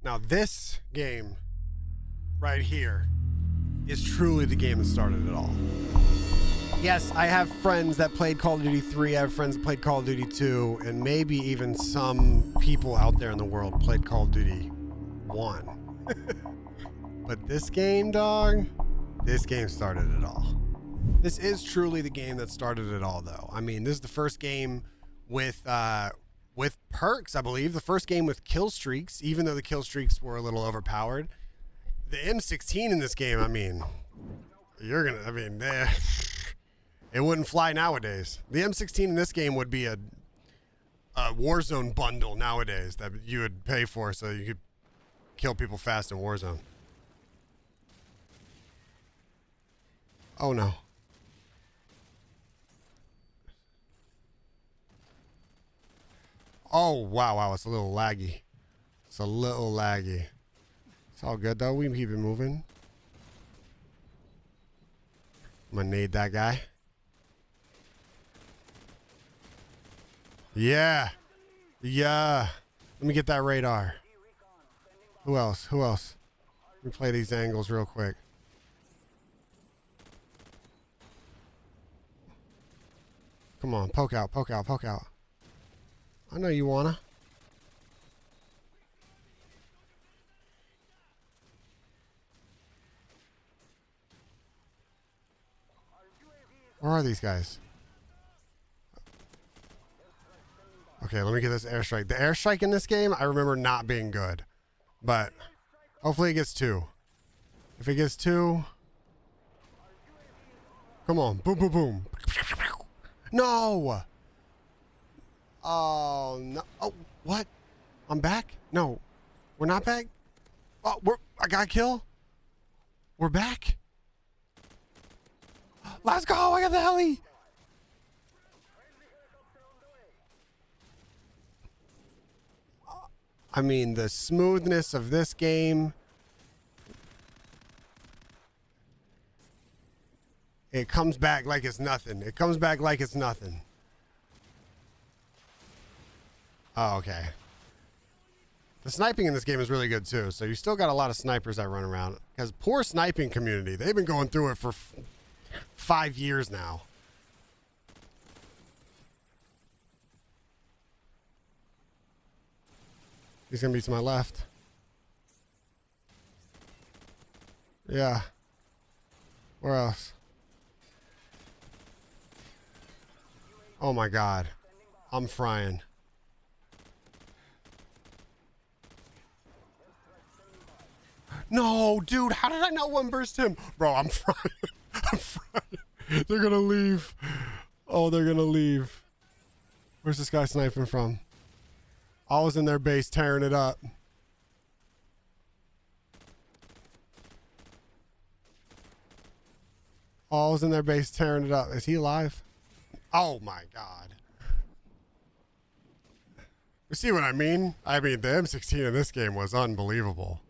Now this game right here is truly the game that started it all. Yes, I have friends that played Call of Duty 3, I have friends that played Call of Duty 2, and maybe even some people out there in the world played Call of Duty 1. But this game, dog, this game started it all. This is truly the game that started it all, though. I mean, this is the first game with perks, I believe. The first game with kill streaks, even though the kill streaks were a little overpowered. The M16 in this game, I mean, it wouldn't fly nowadays. The M16 in this game would be a Warzone bundle nowadays that you would pay for so you could kill people fast in Warzone. Oh no. Oh, wow, it's a little laggy. It's all good though, we can keep it moving. I'm gonna nade that guy. Yeah. Let me get that radar. Who else? Let me play these angles real quick. Come on, poke out. I know you wanna. Where are these guys? Okay, let me get this airstrike. The airstrike in this game, I remember not being good. But hopefully it gets 2. If it gets 2... Come on. Boom. No! Oh, no. Oh, what? I'm back? No. We're not back? Oh, I got a kill? We're back? Let's go! I got the heli! I mean, the smoothness of this game. It comes back like it's nothing. Oh, okay. The sniping in this game is really good too. So you still got a lot of snipers that run around. Because poor sniping community, they've been going through it for 5 years now. He's gonna be to my left. Yeah. Where else? Oh my God. I'm frying. No, dude, how did I not one burst him? Bro, I'm frying. They're gonna leave. Oh, they're gonna leave. Where's this guy sniping from? I was in their base tearing it up. Is he alive? Oh my God. You see what I mean? I mean, the M16 in this game was unbelievable.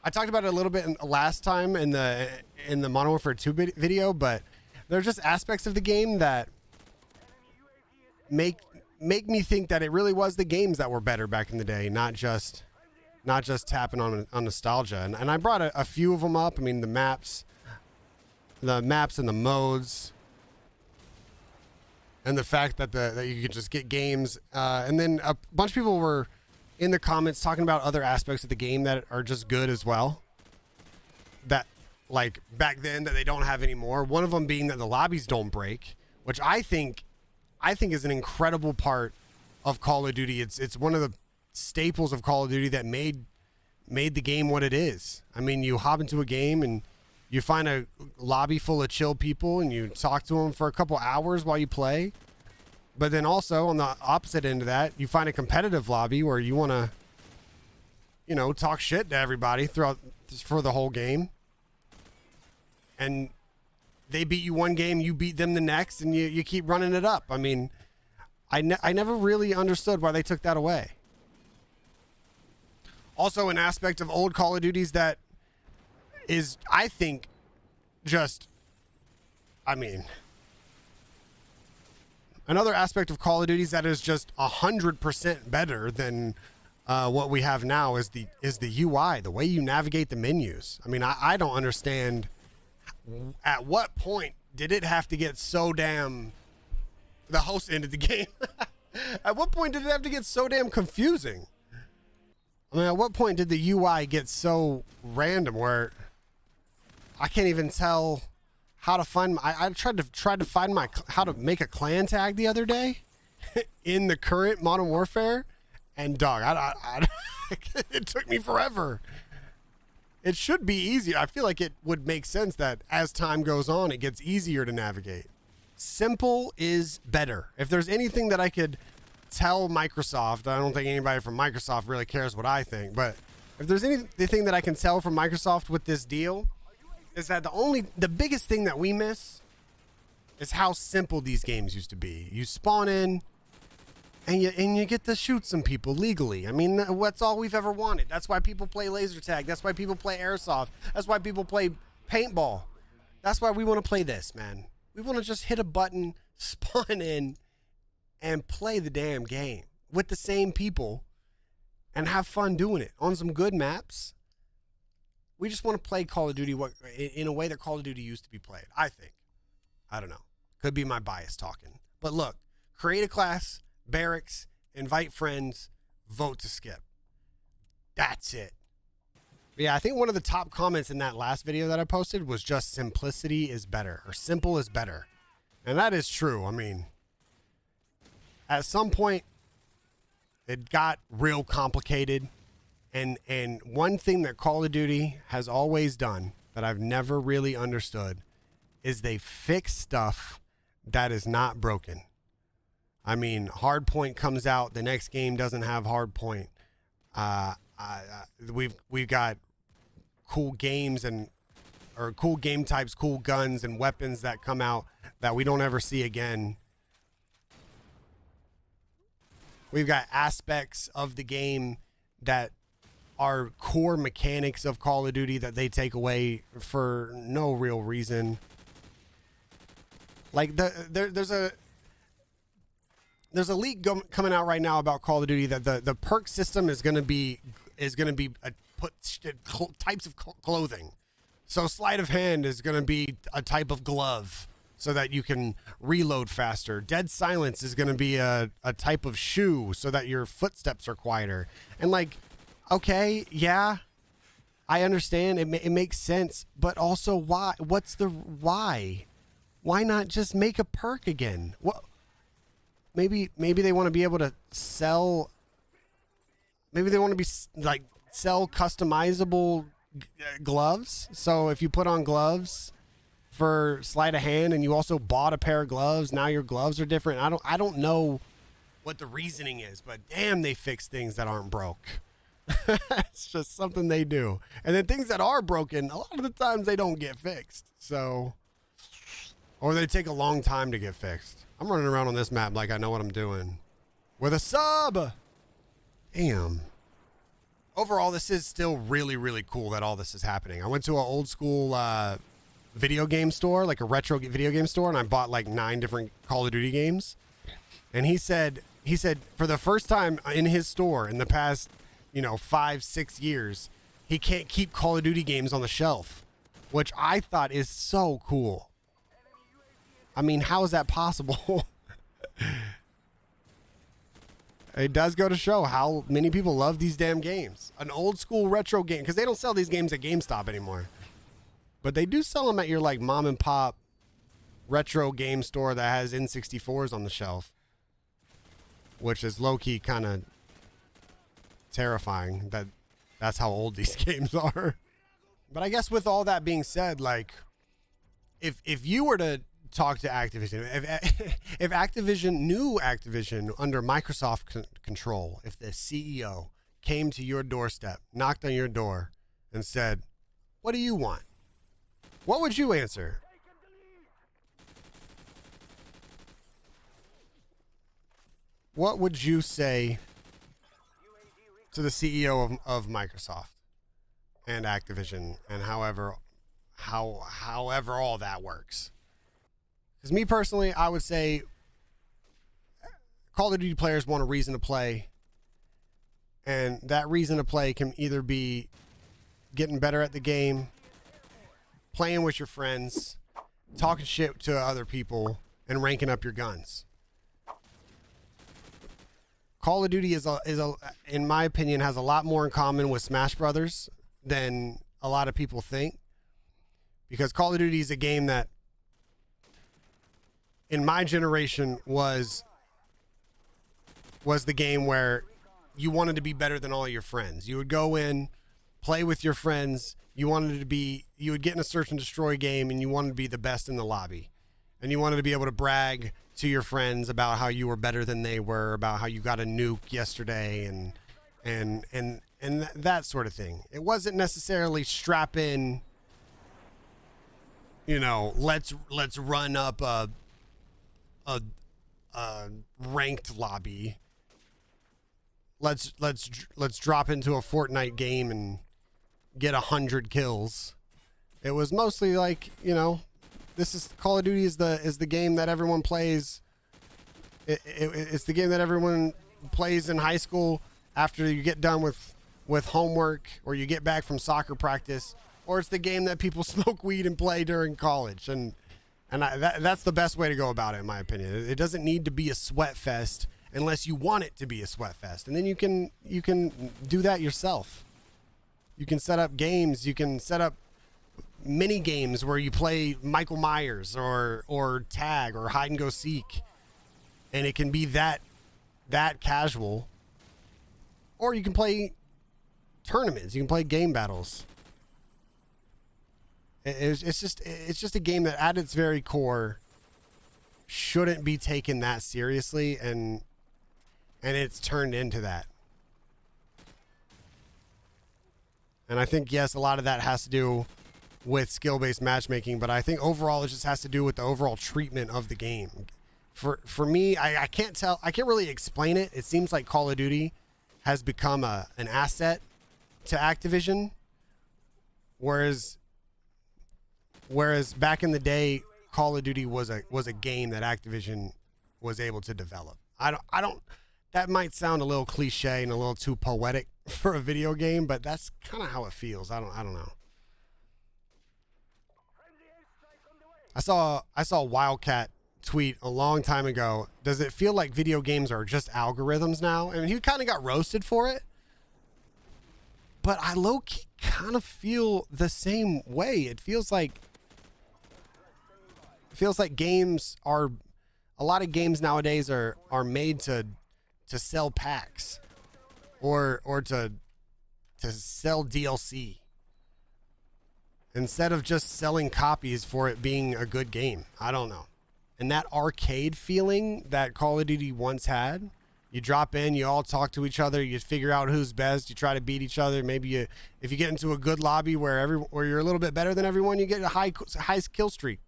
I talked about it a little bit last time in the Modern Warfare 2 video, but there's just aspects of the game that make me think that it really was the games that were better back in the day, not just tapping on nostalgia. And I brought a few of them up. I mean, the maps and the modes, and the fact that that you could just get games. And then a bunch of people were in the comments talking about other aspects of the game that are just good as well, that like back then that they don't have anymore. One of them being that the lobbies don't break, which I think is an incredible part of Call of Duty. It's one of the staples of Call of Duty that made the game what it is. I mean, you hop into a game and you find a lobby full of chill people and you talk to them for a couple hours while you play. But then also on the opposite end of that, you find a competitive lobby where you want to, talk shit to everybody for the whole game. And they beat you one game, you beat them the next, and you keep running it up. I mean, I never really understood why they took that away. Also, an aspect of old Call of Duties that is, I think, just, I mean, Another aspect of Call of Duty that is just 100% better than what we have now is the UI, the way you navigate the menus. I mean, I don't understand at what point did it have to get so damn. The host ended the game. At what point did it have to get so damn confusing? I mean, at what point did the UI get so random where I can't even tell how to find I tried to find how to make a clan tag the other day in the current Modern Warfare, and dog, it took me forever. It should be easier. I feel like it would make sense that as time goes on, it gets easier to navigate. Simple is better. If there's anything that I could tell Microsoft, I don't think anybody from Microsoft really cares what I think, but if there's anything that I can tell from Microsoft with this deal, is that the biggest thing that we miss is how simple these games used to be. You spawn in and you get to shoot some people legally. I mean, that's all we've ever wanted. That's why people play laser tag. That's why people play airsoft. That's why people play paintball. That's why we want to play this, man. We want to just hit a button, spawn in, and play the damn game with the same people and have fun doing it on some good maps. We just want to play Call of Duty in a way that Call of Duty used to be played, I think. I don't know. Could be my bias talking. But look, create a class, barracks, invite friends, vote to skip. That's it. But yeah, I think one of the top comments in that last video that I posted was just simplicity is better, or simple is better. And that is true. I mean, at some point, it got real complicated. And one thing that Call of Duty has always done that I've never really understood is they fix stuff that is not broken. I mean, Hardpoint comes out, the next game doesn't have Hardpoint. We've got cool games or cool game types, cool guns and weapons that come out that we don't ever see again. We've got aspects of the game that are core mechanics of Call of Duty that they take away for no real reason. Like there's a leak coming out right now about Call of Duty that the perk system is going to be types of clothing. So sleight of hand is going to be a type of glove so that you can reload faster. Dead silence is going to be a type of shoe so that your footsteps are quieter. And like, okay, yeah, I understand. It makes sense. But also, why? What's the why? Why not just make a perk again? What? Maybe they want to be able to sell. Maybe they want to be like sell customizable gloves. So if you put on gloves for sleight of hand and you also bought a pair of gloves, now your gloves are different. I don't know what the reasoning is, but damn, they fix things that aren't broke. It's just something they do. And then things that are broken, a lot of the times they don't get fixed. So, or they take a long time to get fixed. I'm running around on this map like I know what I'm doing. With a sub! Damn. Overall, this is still really, really cool that all this is happening. I went to an old school video game store, like a retro video game store, and I bought like 9 different Call of Duty games. And he said for the first time in his store in the past, 5-6 years, he can't keep Call of Duty games on the shelf, which I thought is so cool. I mean, how is that possible? It does go to show how many people love these damn games. An old school retro game, because they don't sell these games at GameStop anymore. But they do sell them at your like mom and pop retro game store that has N64s on the shelf, which is low-key kind of terrifying that that's how old these games are. But I guess with all that being said, like if you were to talk to Activision, if new Activision under Microsoft control, if the CEO came to your doorstep, knocked on your door and said, "What do you want?" What would you answer? What would you say to the CEO of Microsoft and Activision and however all that works? Because me personally, I would say Call of Duty players want a reason to play, and that reason to play can either be getting better at the game, playing with your friends, talking shit to other people, and ranking up your guns. Call of Duty in my opinion, has a lot more in common with Smash Brothers than a lot of people think, because Call of Duty is a game that, in my generation, was the game where you wanted to be better than all your friends. You would go in, play with your friends. You would get in a search and destroy game, and you wanted to be the best in the lobby, and you wanted to be able to brag to your friends about how you were better than they were, about how you got a nuke yesterday, and that sort of thing. It wasn't necessarily strap in, let's run up a ranked lobby. Let's drop into a Fortnite game and get 100 kills. It was mostly like, this is Call of Duty is the game that everyone plays. It's the game that everyone plays in high school after you get done with homework, or you get back from soccer practice, or it's the game that people smoke weed and play during college. And that's the best way to go about it, in my opinion. It doesn't need to be a sweat fest unless you want it to be a sweat fest, and then you can do that yourself. You can set up games. You can set up mini games where you play Michael Myers or tag or hide and go seek, and it can be that casual. Or you can play tournaments. You can play game battles. It's just a game that at its very core shouldn't be taken that seriously, and it's turned into that. And I think, yes, a lot of that has to do with skill-based matchmaking, but I think overall it just has to do with the overall treatment of the game. For me, I can't really explain it. It seems like Call of Duty has become an asset to Activision, whereas back in the day, Call of Duty was a game that Activision was able to develop. I don't. That might sound a little cliche and a little too poetic for a video game, but that's kind of how it feels. I don't know. I saw Wildcat tweet a long time ago. Does it feel like video games are just algorithms now? I mean, he kind of got roasted for it, but I low-key kind of feel the same way. It feels like games are, a lot of games nowadays are made to sell packs or to sell DLC instead of just selling copies for it being a good game. I don't know. And that arcade feeling that Call of Duty once had, you drop in, you all talk to each other, you figure out who's best, you try to beat each other. Maybe if you get into a good lobby where you're a little bit better than everyone, you get a high kill streak.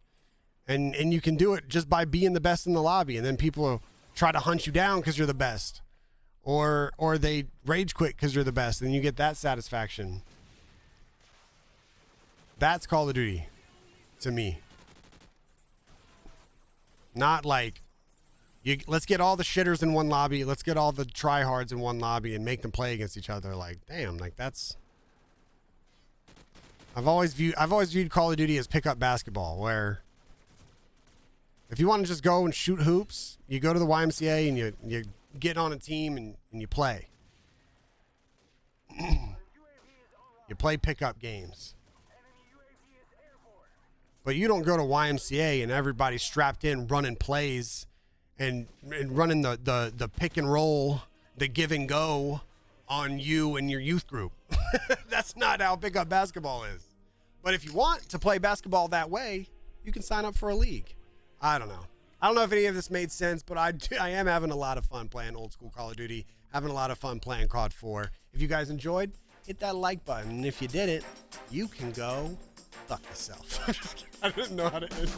And you can do it just by being the best in the lobby, and then people try to hunt you down because you're the best, or they rage quit because you're the best, and you get that satisfaction. That's Call of Duty to me. Not like let's get all the shitters in one lobby, let's get all the tryhards in one lobby and make them play against each other. Like, damn, like that's. I've always viewed Call of Duty as pickup basketball, where if you want to just go and shoot hoops, you go to the YMCA and you get on a team and you play. You play pickup games. But you don't go to YMCA and everybody's strapped in running plays and running the pick and roll, the give and go on you and your youth group. That's not how pickup basketball is. But if you want to play basketball that way, you can sign up for a league. I don't know. I don't know if any of this made sense, but I am having a lot of fun playing old school Call of Duty, having a lot of fun playing COD 4. If you guys enjoyed, hit that like button. And if you didn't, you can go fuck yourself. I didn't know how to end.